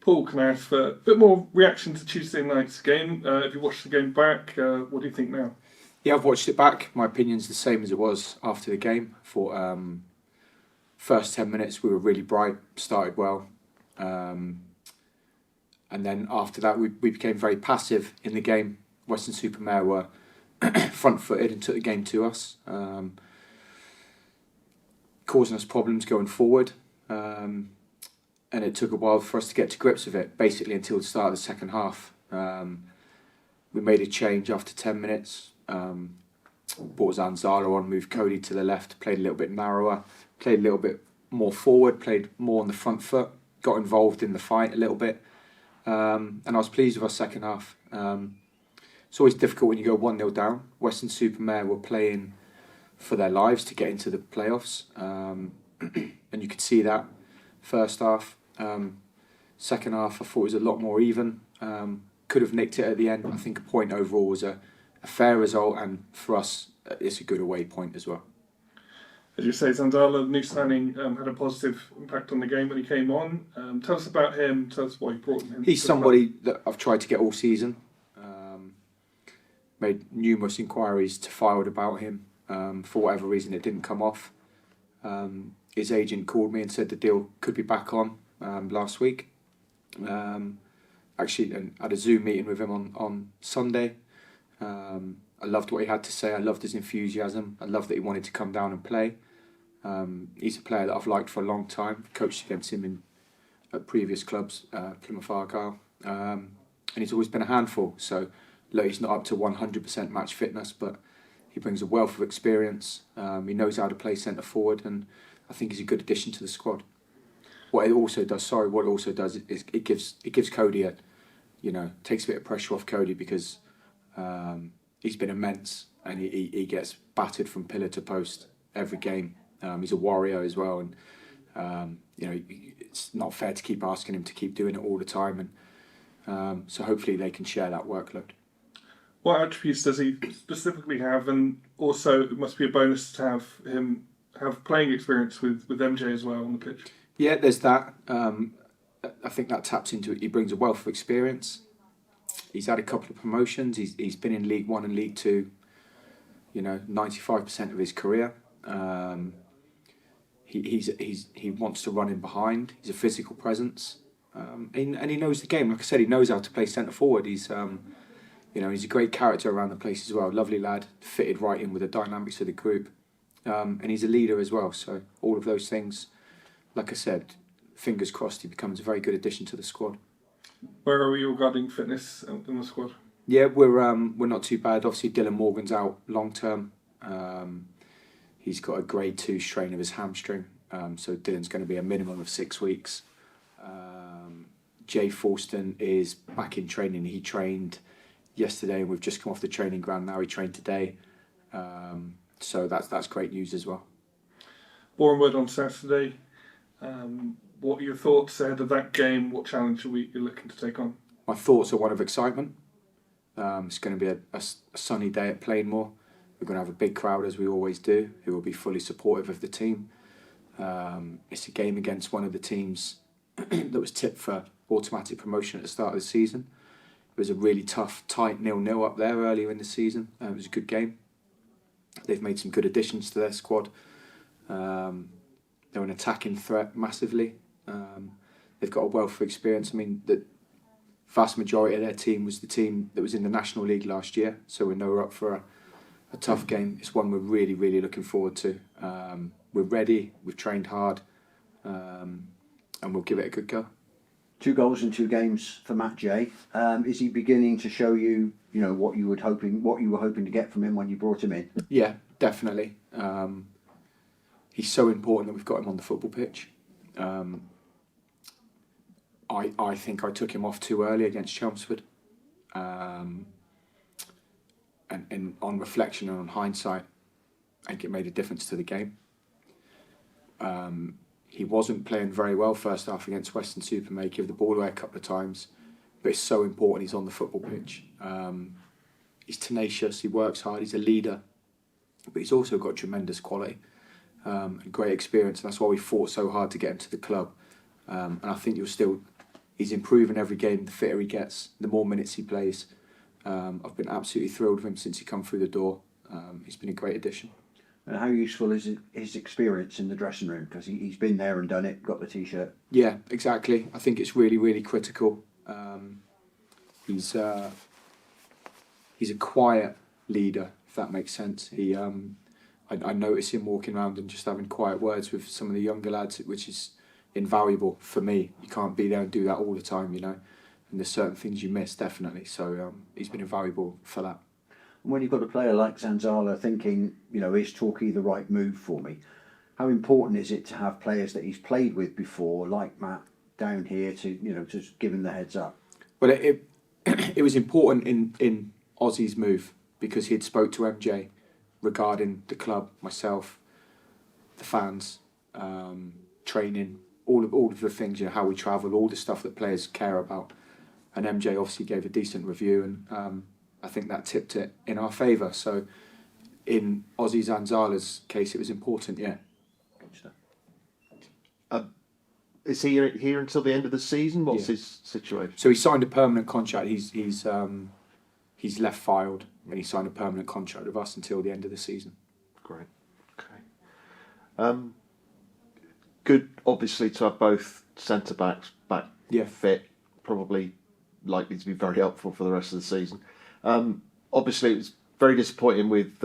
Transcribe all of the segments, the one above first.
Paul, can I ask for a bit more reaction to Tuesday night's game? If you watched the game back, what do you think now? Yeah, I've watched it back. My opinion's the same as it was after the game. For first 10 minutes, we were really bright, started well. And then after that, we became very passive in the game. Weston-super-Mare were front-footed and took the game to us, causing us problems going forward. And it took a while for us to get to grips with it, basically until the start of the second half. We made a change after 10 minutes. Brought Zanzala on, moved Cody to the left, played a little bit narrower, played a little bit more forward, played more on the front foot, got involved in the fight a little bit. And I was pleased with our second half. It's always difficult when you go 1-0 down. Weston-super-Mare were playing for their lives to get into the playoffs. And you could see that first half. Second half, I thought it was a lot more even. Could have nicked it at the end. I think a point overall was a fair result, and for us, it's a good away point as well. As you say, Zanzala, the new signing, had a positive impact on the game when he came on. Tell us about him. Tell us why you brought him in. He's somebody that I've tried to get all season. Made numerous inquiries to Fylde about him. For whatever reason, it didn't come off. His agent called me and said the deal could be back on last week. Actually, and I had a Zoom meeting with him on Sunday. I loved what he had to say. I loved his enthusiasm. I loved that he wanted to come down and play. He's a player that I've liked for a long time. Coached against him at previous clubs, Plymouth Argyle. And he's always been a handful. So, look, he's not up to 100% match fitness, but he brings a wealth of experience. He knows how to play centre forward, and I think he's a good addition to the squad. What it also does is it gives Cody takes a bit of pressure off Cody, because he's been immense and he gets battered from pillar to post every game. He's a warrior as well, and it's not fair to keep asking him to keep doing it all the time. And so hopefully they can share that workload. What attributes does he specifically have? And also, it must be a bonus to have him have playing experience with MJ as well on the pitch. Yeah, there's that. I think that taps into it. He brings a wealth of experience. He's had a couple of promotions. He's been in League One and League Two, 95% of his career. He wants to run in behind. He's a physical presence, and he knows the game. Like I said, he knows how to play centre forward. He's a great character around the place as well. Lovely lad, fitted right in with the dynamics of the group, and he's a leader as well. So all of those things, like I said, fingers crossed, he becomes a very good addition to the squad. Where are we regarding fitness in the squad? Yeah, we're not too bad. Obviously, Dylan Morgan's out long term. He's got a grade 2 strain of his hamstring, so Dylan's going to be a minimum of 6 weeks. Jay Falston is back in training. He trained yesterday, and we've just come off the training ground now. He trained today, so that's great news as well. Boreham Wood on Saturday. What are your thoughts ahead of that game? What challenge are you looking to take on? My thoughts are one of excitement. It's going to be a sunny day at Plainmoor. We're going to have a big crowd, as we always do, who will be fully supportive of the team. It's a game against one of the teams that was tipped for automatic promotion at the start of the season. It was a really tough, tight 0-0 up there earlier in the season. It was a good game. They've made some good additions to their squad. They're an attacking threat massively. They've got a wealth of experience. I mean, the vast majority of their team was the team that was in the National League last year, so we know we're up for a tough game. It's one we're really, really looking forward to. We're ready, we've trained hard, and we'll give it a good go. 2 goals in 2 games for Matt J. Is he beginning to show you, what you were hoping to get from him when you brought him in? Yeah, definitely. He's so important that we've got him on the football pitch. I think I took him off too early against Chelmsford. And on reflection and on hindsight, I think it made a difference to the game. He wasn't playing very well first half against Weston-super-Mare. Give the ball away a couple of times, but it's so important he's on the football pitch. He's tenacious, he works hard, he's a leader, but he's also got tremendous quality and great experience, and that's why we fought so hard to get him to the club. And I think you'll still he's improving every game. The fitter he gets, the more minutes he plays. I've been absolutely thrilled with him since he come through the door. He's been a great addition. And how useful is his experience in the dressing room? Because he's been there and done it, got the T-shirt. Yeah, exactly. I think it's really, really critical. He's a quiet leader, if that makes sense. I notice him walking around and just having quiet words with some of the younger lads, which is invaluable for me. You can't be there and do that all the time, you know. And there's certain things you miss, definitely. So he's been invaluable for that. When you've got a player like Zanzala thinking, you know, is Torquay the right move for me? How important is it to have players that he's played with before, like Matt, down here to, you know, just give him the heads up? Well, it was important in Ozzy's move because he had spoke to MJ regarding the club, myself, the fans, training, all of the things, you know, how we travel, all the stuff that players care about. And MJ obviously gave a decent review, and I think that tipped it in our favour. So in Ozzy Zanzala's case, it was important, yeah. Is he here until the end of the season? What's his situation? So he signed a permanent contract. He's left filed, and he signed a permanent contract with us until the end of the season. Great. Okay. Good, obviously, to have both centre backs back fit. Probably likely to be very helpful for the rest of the season. Obviously, it was very disappointing with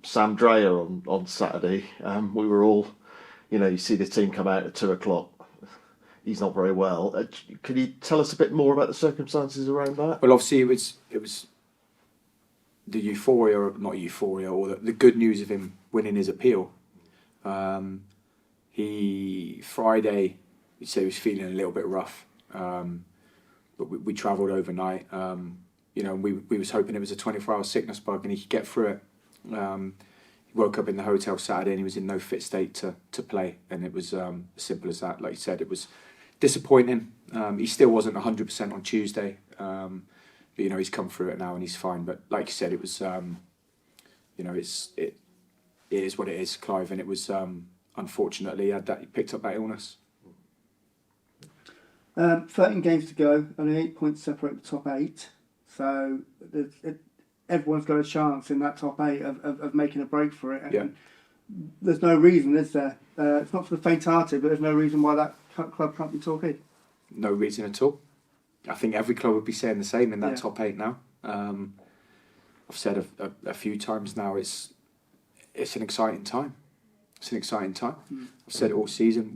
Sam Dreyer on Saturday. We were all, you know, you see the team come out at 2:00. He's not very well. Can you tell us a bit more about the circumstances around that? Well, obviously, it was the euphoria, or not euphoria, or the good news of him winning his appeal. Friday, he said he was feeling a little bit rough, but we travelled overnight. You know, we was hoping it was a 24-hour sickness bug and he could get through it. He woke up in the hotel Saturday and he was in no fit state to play, and it was as simple as that. Like you said, it was disappointing. He still wasn't 100% on Tuesday, but you know, he's come through it now and he's fine. But like you said, it was you know, it is what it is, Clive, and it was unfortunately he picked up that illness. 13 games to go, only 8 points separate the top 8. So everyone's got a chance in that top 8 of making a break for it. And there's no reason, is there? It's not for the faint-hearted, but there's no reason why that club can't be Torquay. No reason at all. I think every club would be saying the same in that top 8 now. I've said a few times now, it's an exciting time. It's an exciting time. I've said it all season.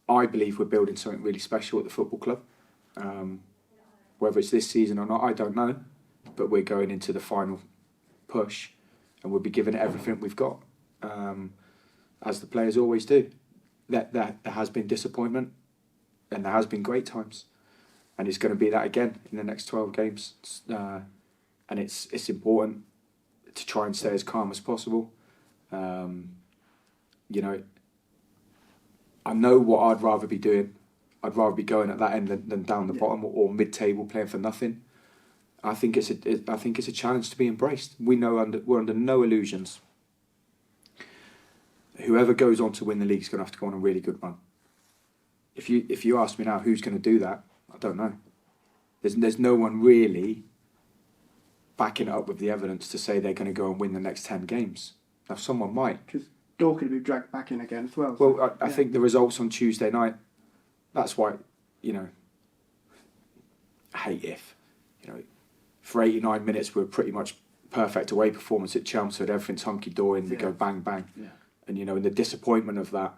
I believe we're building something really special at the football club. Whether it's this season or not, I don't know. But we're going into the final push and we'll be giving it everything we've got. As the players always do. There has been disappointment and there has been great times. And it's going to be that again in the next 12 games. And it's important to try and stay as calm as possible. You know, I know what I'd rather be doing. I'd rather be going at that end than down the bottom or mid-table playing for nothing. I think it's a challenge to be embraced. We're under no illusions. Whoever goes on to win the league is going to have to go on a really good run. If you ask me now who's going to do that, I don't know. There's no one really backing it up with the evidence to say they're going to go and win the next 10 games. Now someone might. Because Dork could be dragged back in again as well. Well, I think the results on Tuesday night, that's why, you know, I hate if, you know, for 89 minutes we were pretty much perfect away performance at Chelmsford, everything's hunky-dory and we go bang, bang. Yeah. And, you know, and the disappointment of that.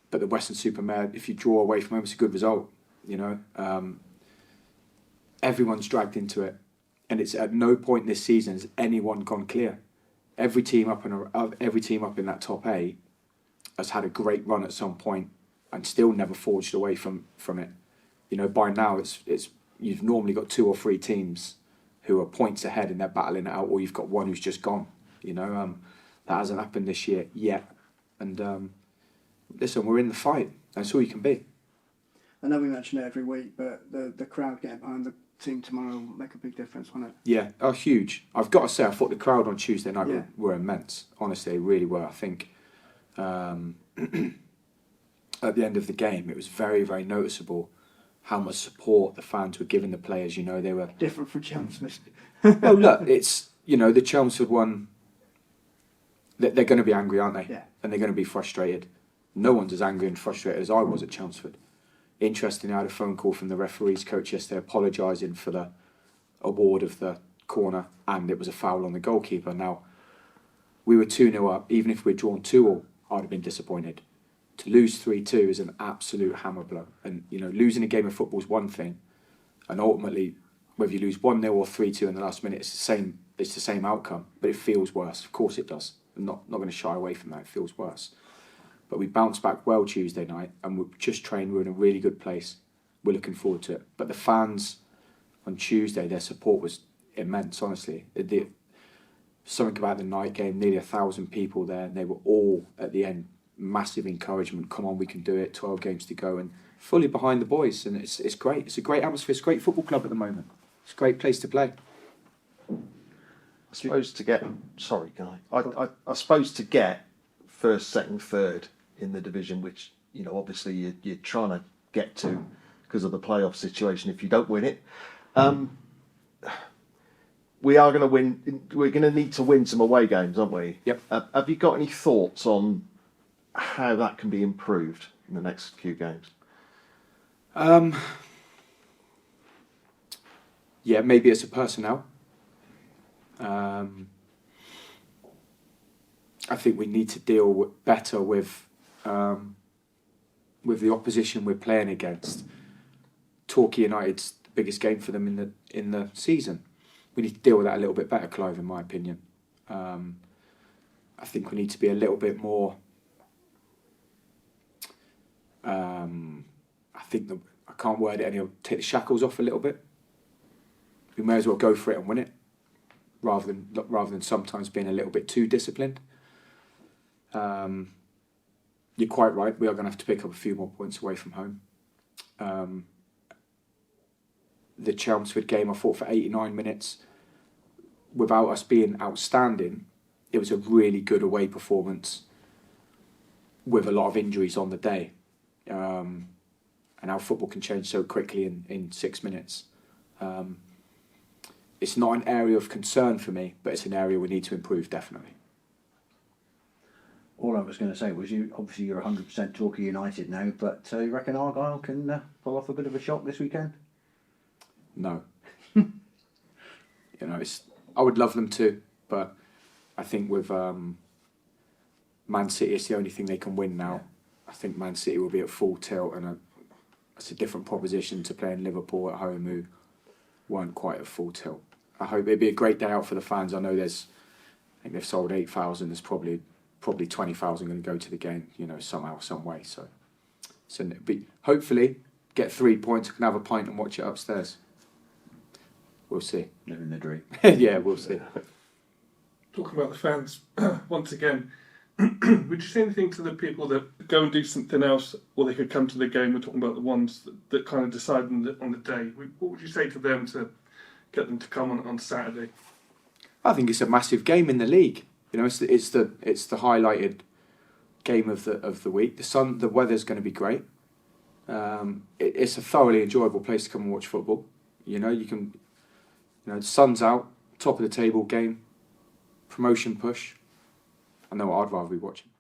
But the Western-super-Mare, if you draw away from home, it's a good result, you know. Everyone's dragged into it. And it's at no point this season has anyone gone clear. Every team up in that top 8 has had a great run at some point and still never forged away from it. You know, by now it's you've normally got 2 or 3 teams who are points ahead and they're battling it out, or you've got one who's just gone. You know, that hasn't happened this year yet. And listen, we're in the fight. That's all you can be. I know we mention it every week, but the crowd getting behind the team tomorrow will make a big difference, won't it? Yeah, huge. I've got to say, I thought the crowd on Tuesday night were immense. Honestly, they really were. I think at the end of the game, it was very, very noticeable how much support the fans were giving the players. You know, they were Different from Chelmsford. well, look, it's, you know, the Chelmsford one, they're going to be angry, aren't they? Yeah. And they're going to be frustrated. No one's as angry and frustrated as I was at Chelmsford. Interestingly, I had a phone call from the referee's coach yesterday apologising for the award of the corner, and it was a foul on the goalkeeper. Now, we were 2-0 up. Even if we'd drawn 2-2, I'd have been disappointed. To lose 3-2 is an absolute hammer blow. And, you know, losing a game of football is one thing, and ultimately, whether you lose 1-0 or 3-2 in the last minute, it's the same outcome, but it feels worse. Of course it does. I'm not going to shy away from that. It feels worse. But we bounced back well Tuesday night, and we've just trained. We're in a really good place. We're looking forward to it. But the fans on Tuesday, their support was immense, honestly. Something about the night game, nearly 1,000 people there, and they were all, at the end, massive encouragement. Come on, we can do it. 12 games to go, and fully behind the boys. And it's great. It's a great atmosphere. It's a great football club at the moment. It's a great place to play. I suppose to get, sorry, Guy. I suppose to get first, second, third in the division, which, you know, obviously you're trying to get to because of the playoff situation. If you don't win it, we are going to win. We're going to need to win some away games, aren't we? Yep. Have you got any thoughts on how that can be improved in the next few games? Yeah, maybe it's a personnel. I think we need to deal better with the opposition we're playing against. Torquay United's the biggest game for them in the season. We need to deal with that a little bit better, Clive, in my opinion. I think we need to be a little bit more. I can't word it anyway. Take the shackles off a little bit. We may as well go for it and win it, rather than sometimes being a little bit too disciplined. You're quite right. We are going to have to pick up a few more points away from home. The Chelmsford game, I thought for 89 minutes, without us being outstanding, it was a really good away performance with a lot of injuries on the day. And how football can change so quickly in 6 minutes. It's not an area of concern for me, but it's an area we need to improve, definitely. All I was going to say was, you're 100% Torquay United now, but you reckon Argyle can pull off a bit of a shock this weekend? No. You know, I would love them to, but I think with Man City, it's the only thing they can win now. Yeah. I think Man City will be at full tilt, and it's a different proposition to playing Liverpool at home, who weren't quite at full tilt. I hope it'd be a great day out for the fans. I know I think they've sold 8,000. There's probably 20,000 going to go to the game, you know, somehow, some way. So hopefully get 3 points. I can have a pint and watch it upstairs. We'll see. Living the dream. Yeah, we'll see. Talking about the fans once again, would you say anything to the people that go and do something else, or they could come to the game? We're talking about the ones that kind of decide on the day. What would you say to them to get them to come on Saturday? I think it's a massive game in the league. You know, it's the highlighted game of the week. The weather's going to be great. It's a thoroughly enjoyable place to come and watch football. You know, the sun's out, top of the table game, promotion push. I know what I'd rather be watching.